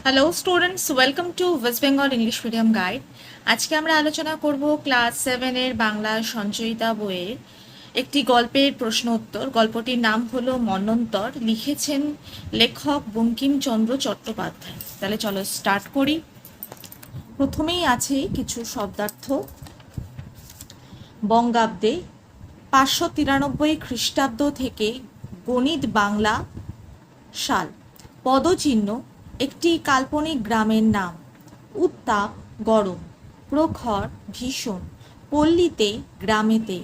Hello students, welcome to West Bengal English medium guide. আজকে আমরা আলোচনা করব ক্লাস 7-এর বাংলা সঞ্চয়িতা বইয়ের একটি গল্পের প্রশ্ন উত্তর। গল্পটির নাম হলো মন্বন্তর, লিখেছেন লেখক বঙ্কিমচন্দ্র চট্টোপাধ্যায়। তাহলে চলো স্টার্ট করি। প্রথমেই আছে কিছু শব্দার্থ। বঙ্গাব্দে 593 খ্রিস্টাব্দ থেকে গণিত বাংলা সাল। পদচিহ্ন একটি কাল্পনিক গ্রামের নাম। উত্তাপ গরম, প্রখর ভীষণ, পল্লীতে গ্রামেতে,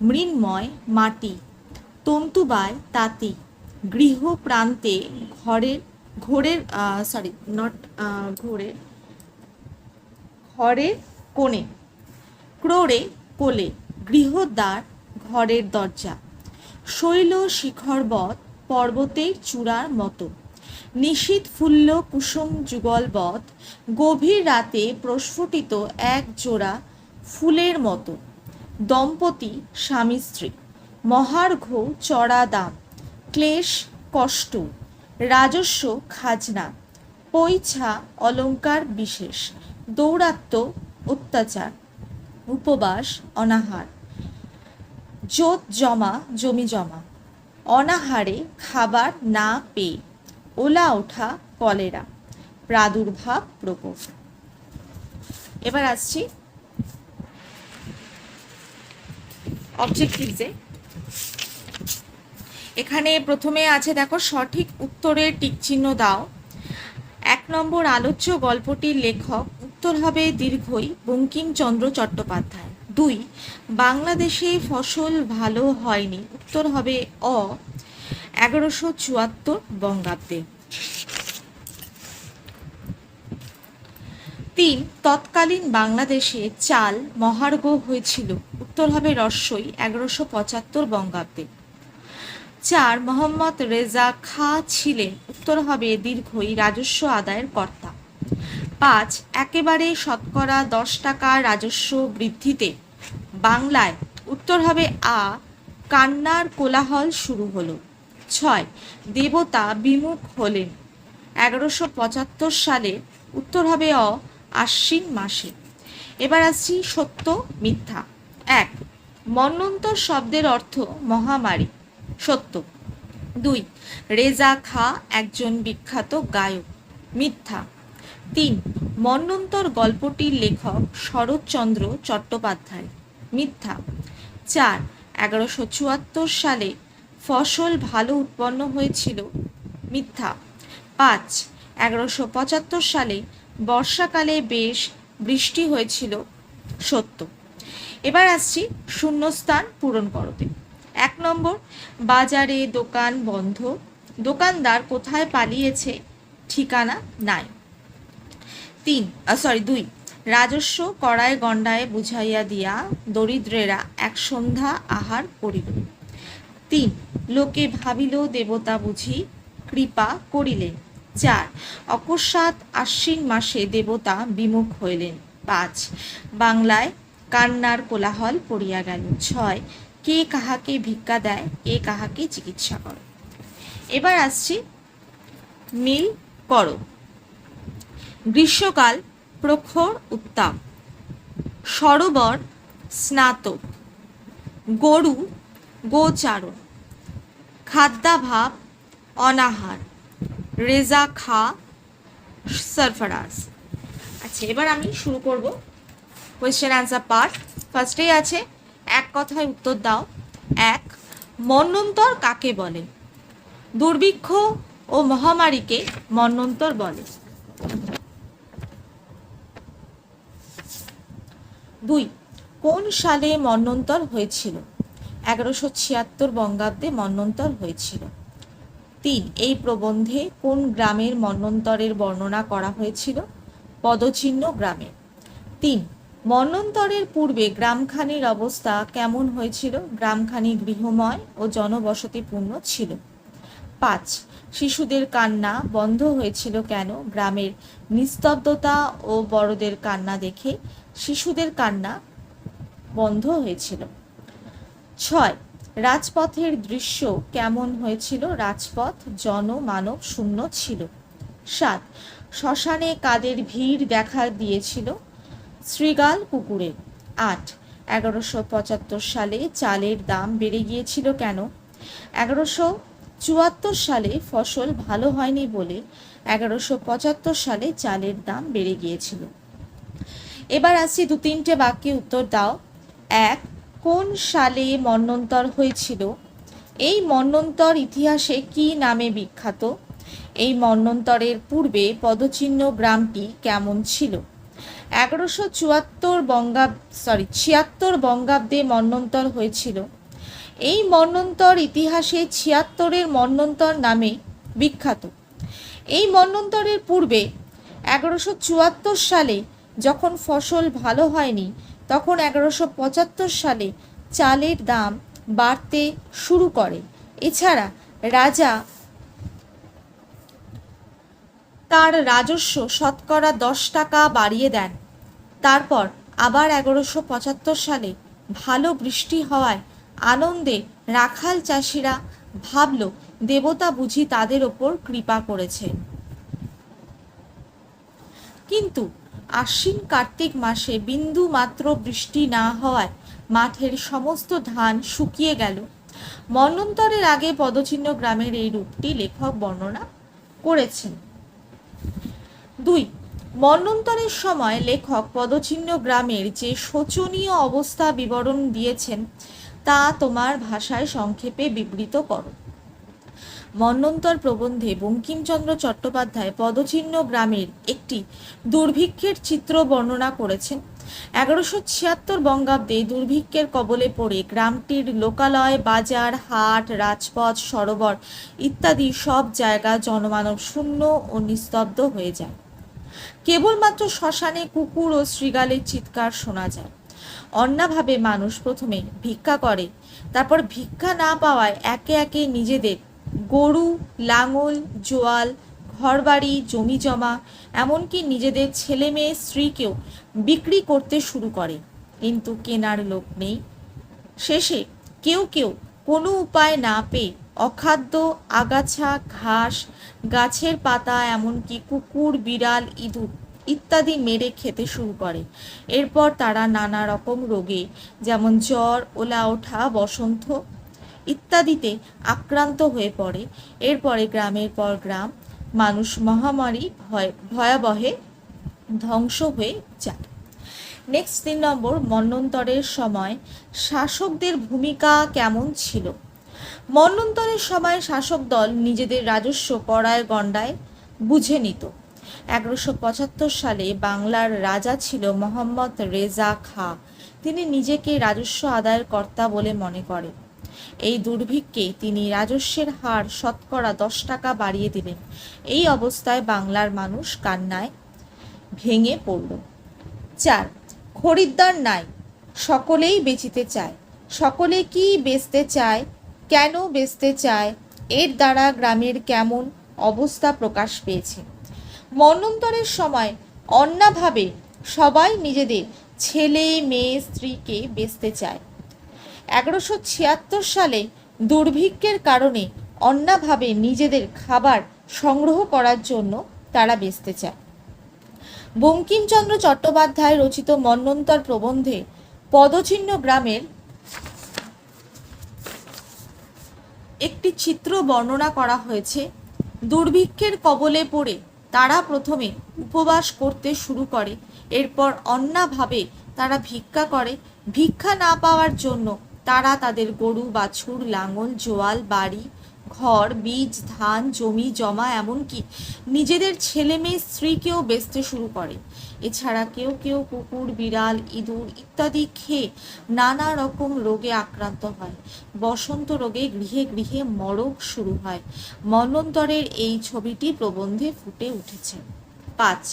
মৃন্ময় মাটি, তন্তুবায় তাঁতি, গৃহ প্রান্তে ঘরের ঘোরের সরি নট ঘোরের ঘরের কোণে, ক্রোড়ে কোলে, গৃহদ্বার ঘরের দরজা, শৈল শিখরবৎ পর্বতের চূড়ার মতো, নিশীথ ফুল্ল কুসুম যুগলবৎ গভীর রাতে প্রস্ফুটিত এক জোড়া ফুলের মতো, দম্পতি স্বামী স্ত্রী, মহার্ঘ চড়া দাম, ক্লেশ কষ্ট, রাজস্ব খাজনা, পৈছা অলঙ্কার বিশেষ, দৌরাত্ম্য অত্যাচার, উপবাস অনাহার, জোত জমা জমি জমা, অনাহারে খাবার না পেয়ে, ওলা ওঠা কলেরা, প্রাদুর্ভাব প্রকোপ। এবার আসছি অবজেক্টিভসে। এখানে প্রথমে আছে দেখো, সঠিক উত্তরের টিকচিহ্ন দাও। 1 নম্বর আলোচ্য গল্পটির লেখক, উত্তর হবে দীর্ঘই বঙ্কিমচন্দ্র চট্টোপাধ্যায়। 2 বাংলাদেশে ফসল ভালো হয়নি, উত্তর হবে অ 1174 বঙ্গাব্দে। 3 তৎকালীন বাংলাদেশে চাল মহার্ঘ হয়েছিল, উত্তর হবে রস্বই 1175 বঙ্গাব্দে। 4 মোহাম্মদ রেজা খাঁ ছিলেন, উত্তর হবে দীর্ঘই রাজস্ব আদায়ের কর্তা। 5 একেবারে শতকরা 10 টাকা রাজস্ব বৃদ্ধিতে বাংলায়, উত্তর হবে আ কান্নার কোলাহল শুরু হলো। 6 দেবতা বিমুখ হলেন 1175 সালে, উত্তর হবে অ আশ্বিন মাসে। এবার আসছি সত্য মিথ্যা। 1 মন্বন্তর শব্দের অর্থ মহামারী, সত্য। 2 রেজা খাঁ একজন বিখ্যাত গায়ক, মিথ্যা। 3 মন্বন্তর গল্পটির লেখক শরৎচন্দ্র চট্টোপাধ্যায়, মিথ্যা। 4 1174 সালে ফসল ভালো উৎপন্ন হয়েছিল, মিথ্যা। 5 1175 সালে বর্ষাকালে বেশ বৃষ্টি হয়েছিল, সত্য। এবার আসছি শূন্যস্থান পূরণ করতে। 1 নম্বর বাজারে দোকান বন্ধ, দোকানদার কোথায় পালিয়েছে, ঠিকানা নাই। 2 রাজস্ব কড়ায় গণ্ডায় বুঝাইয়া দিয়া দরিদ্রেরা এক সন্ধ্যা আহার করিল। 3 লোকে ভাবিল দেবতা বুঝি কৃপা করিলেন। 4 অকস্মাৎ আশ্বিন মাসে দেবতা বিমুখ হইলেন। 5 বাংলায় কান্নার কোলাহল পড়িয়া গেল। 6 কে কাহাকে ভিক্ষা দেয়, কে কাহাকে চিকিৎসা করে। এবার আসছি মিল করো। গ্রীষ্মকাল প্রখর উত্তাপ, সরোবর স্নাতক, গরু গোচারণ, খাদ্যাভাব অনাহার, রেজা খাঁ সরফরাজ। আচ্ছা, এবার আমি শুরু করব কোয়েশ্চেন অ্যান্সার পার্ট। ফার্স্টেই আছে এক কথায় উত্তর দাও। 1 মন্বন্তর কাকে বলে? দুর্ভিক্ষ ও মহামারীকে মন্বন্তর বলে। 2 কোন সালে মন্বন্তর হয়েছিল? 1176 বঙ্গাব্দে মন্বন্তর হয়েছিল। 3 এই প্রবন্ধে কোন গ্রামের মন্বন্তরের বর্ণনা করা হয়েছিল? পদচিহ্ন গ্রামে। 3 মন্বন্তরের পূর্বে গ্রামখানির অবস্থা কেমন হয়েছিল? গ্রামখানি গৃহময় ও জনবসতিপূর্ণ ছিল। 5 শিশুদের কান্না বন্ধ হয়েছিল কেন? গ্রামের নিস্তব্ধতা ও বড়দের কান্না দেখে শিশুদের কান্না বন্ধ হয়েছিল। 6 রাজপথের দৃশ্য কেমন হয়েছিল? রাজপথ জনমানব শূন্য ছিল। 7 শ্মশানে কাদের ভিড় দেখা দিয়েছিল? শৃগাল কুকুরের। 8, 1175 সালে চালের দাম বেড়ে গিয়েছিল কেন? 1174 সালে ফসল ভালো হয়নি বলে 1175 সালে চালের দাম বেড়ে গিয়েছিল। এবার আসছি 2-3টে বাক্যে উত্তর দাও। 1, কোন সালে মন্বন্তর হয়েছিল? এই মন্বন্তর ইতিহাসে কি নামে বিখ্যাত? এই মন্বন্তরের পূর্বে পদচিহ্ন গ্রামটি কেমন ছিল? 76 বঙ্গাব্দে মন্বন্তর হয়েছিল। এই মন্বন্তর ইতিহাসে 76-এর মন্বন্তর নামে বিখ্যাত। এই মন্বন্তরের পূর্বে 1174 সালে যখন ফসল ভালো হয়নি, তখন 1175 সালে চালের দাম বাড়তে শুরু করে। এছাড়া রাজা তার রাজস্ব শতকরা 10 টাকা বাড়িয়ে দেন। তারপর আবার 1175 সালে ভালো বৃষ্টি হওয়ায় আনন্দে রাখাল চাষিরা ভাবল দেবতা বুঝি তাদের ওপর কৃপা করেছেন। কিন্তু আশ্বিন কার্তিক মাসে বিন্দু মাত্র বৃষ্টি না হওয়ায় মাঠের সমস্ত ধান শুকিয়ে গেল। মন্বন্তরের আগে পদচিহ্ন গ্রামের এই রূপটি লেখক বর্ণনা করেছেন। 2, মন্বন্তরের সময় লেখক পদচিহ্ন গ্রামের যে শোচনীয় অবস্থা বিবরণ দিয়েছেন তা তোমার ভাষায় সংক্ষেপে বিবৃত করো। মন্বন্তর প্রবন্ধে বঙ্কিমচন্দ্র চট্টোপাধ্যায় পদচিহ্ন গ্রামের একটি দুর্ভিক্ষের চিত্র বর্ণনা করেছেন। 1176 বঙ্গাব্দে দুর্ভিক্ষের কবলে পড়ে গ্রামটির লোকালয়, বাজার, হাট, রাজপথ, সরোবর ইত্যাদি সব জায়গা জনমানব শূন্য ও নিস্তব্ধ হয়ে যায়। কেবলমাত্র শ্মশানে কুকুর ও শৃগালের চিৎকার শোনা যায়। অন্যভাবে মানুষ প্রথমে ভিক্ষা করে, তারপর ভিক্ষা না পাওয়ায় একে একে নিজেদের গরু, লাঙল, জোয়াল, ঘরবাড়ি, জমি জমা, এমনকি নিজেদের ছেলে মেয়ে স্ত্রীকেও বিক্রি করতে শুরু করে, কিন্তু কেনার লোক নেই। শেষে কেউ কেউ কোনো উপায় না পেয়ে অখাদ্য আগাছা, ঘাস, গাছের পাতা, এমনকি কুকুর, বিড়াল, ইঁদুর ইত্যাদি মেরে খেতে শুরু করে। এরপর তারা নানা রকম রোগে, যেমন জ্বর, ওলা ওঠা, বসন্ত ইত্যাদিতে আক্রান্ত হয়ে পড়ে। এরপরে গ্রামের পর গ্রাম মানুষ মহামারী ভয়াবহে ধ্বংস হয়ে যায়। নেক্সট 3 নম্বর, মন্বন্তরের সময় শাসকদের ভূমিকা কেমন ছিল? মন্বন্তরের সময় শাসক দল নিজেদের রাজস্ব কড়ায় গণ্ডায় বুঝে নিত। 1175 সালে বাংলার রাজা ছিল মোহাম্মদ রেজা খাঁ। তিনি নিজেকে রাজস্ব আদায়ের কর্তা বলে মনে করেন। এই দুর্ভিক্ষে তিনি রাজস্বের হার শতকরা 10 টাকা বাড়িয়ে দিলেন। এই অবস্থায় বাংলার মানুষ কান্নায় ভেঙে পড়ল। 4, খরিদ্দার নাই, সকলেই বেচিতে চায়। সকলে কি বেচতে চায়, কেন বেচতে চায়, এর দ্বারা গ্রামের কেমন অবস্থা প্রকাশ পেয়েছে। মন্বন্তরের সময় অন্যভাবে সবাই নিজেদের ছেলে মেয়ে স্ত্রীকে বেচতে চায়। 1176 সালে দুর্ভিক্ষের কারণে অন্যভাবে নিজেদের খাবার সংগ্রহ করার জন্য তারা বেচতে চায়। বঙ্কিমচন্দ্র চট্টোপাধ্যায় রচিত মন্বন্তর প্রবন্ধে পদচিহ্ন গ্রামের একটি চিত্র বর্ণনা করা হয়েছে। দুর্ভিক্ষের কবলে পড়ে তারা প্রথমে উপবাস করতে শুরু করে, এরপর অন্যভাবে তারা ভিক্ষা করে। ভিক্ষা না পাওয়ার জন্য তারা তাদের গরু, বাছুর, লাঙল, জোয়াল, বাড়ি, ঘর, বীজ, ধান, জমি জমা, এমনকি নিজেদের ছেলে মেয়ে স্ত্রীকেও বেচতে শুরু করে। এছাড়া কেউ কেউ কুকুর, বিড়াল, ইঁদুর ইত্যাদি খেয়ে নানা রকম রোগে আক্রান্ত হয়। বসন্ত রোগে গৃহে গৃহে মরক শুরু হয়। মন্বন্তরের এই ছবিটি প্রবন্ধে ফুটে উঠেছে। 5,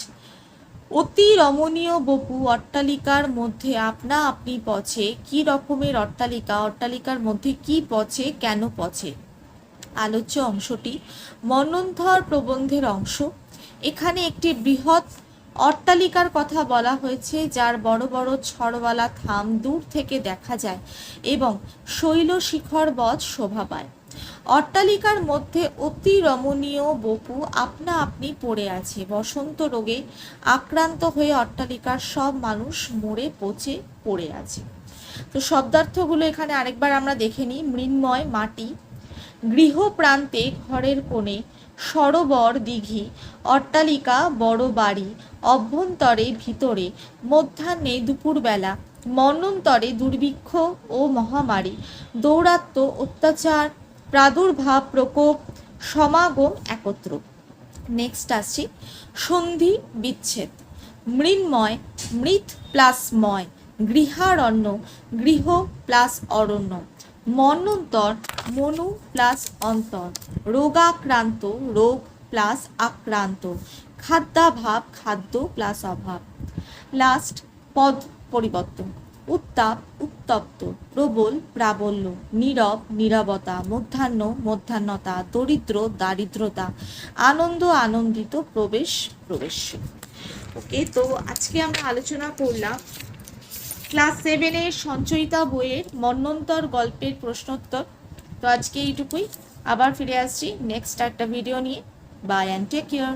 অতি রমণীয় বপু অট্টালিকার মধ্যে আপনা আপনি পচে। কি রকমের অট্টালিকা? অট্টালিকার মধ্যে কি পচে, কেন পচে? আলোচ্য অংশটি মন্বন্তর প্রবন্ধের অংশ। এখানে একটি বৃহৎ অট্টালিকার কথা বলা হয়েছে, যার বড় বড় ছড়ওয়ালা থাম দূর থেকে দেখা যায় এবং শৈল শিখরবৎ শোভা পায়। অট্টালিকার মধ্যে অতি রমণীয় বপু আপনা আপনি পড়ে আছে। বসন্ত রোগে আক্রান্ত হয়ে অট্টালিকার সব মানুষ মরে পচে পড়ে আছে। তো শব্দার্থগুলো এখানে আরেকবার আমরা দেখে নিই। মৃন্ময় মাটি, গৃহ প্রান্তে ঘরের কোণে, সরোবর দিঘি, অট্টালিকা বড় বাড়ি, অভ্যন্তরে ভিতরে, মধ্যাহ্নে দুপুরবেলা, মন্বন্তরে দুর্ভিক্ষ ও মহামারী, দৌরাত্ম্য অত্যাচার, প্রাদুর্ভাব প্রকোপ, সমাগম একত্র। নেক্সট আসছি সন্ধি বিচ্ছেদ। মৃন্ময় মৃৎ প্লাস ময়, গৃহারণ্য গৃহ প্লাস অরণ্য, মন্বন্তর মনু প্লাস অন্তর, রোগাক্রান্ত রোগ প্লাস আক্রান্ত, খাদ্যাভাব খাদ্য প্লাস অভাব। লাস্ট পদ পরিবর্তন। উত্তাপ উত্তপ্ত, প্রবল প্রাবল্য, নীরব নীরবতা, মধ্যাহ্ন মধ্যাহ্নতা, দরিদ্র দারিদ্রতা, আনন্দ আনন্দিত, প্রবেশ প্রবেশ্য। ওকে, তো আজকে আমরা আলোচনা করলাম ক্লাস 7-এর সঞ্চয়িতা বইয়ের মন্বন্তর গল্পের প্রশ্নোত্তর। তো আজকে এইটুকুই, আবার ফিরে আসছি নেক্সট একটা ভিডিও নিয়ে। Bye and take care.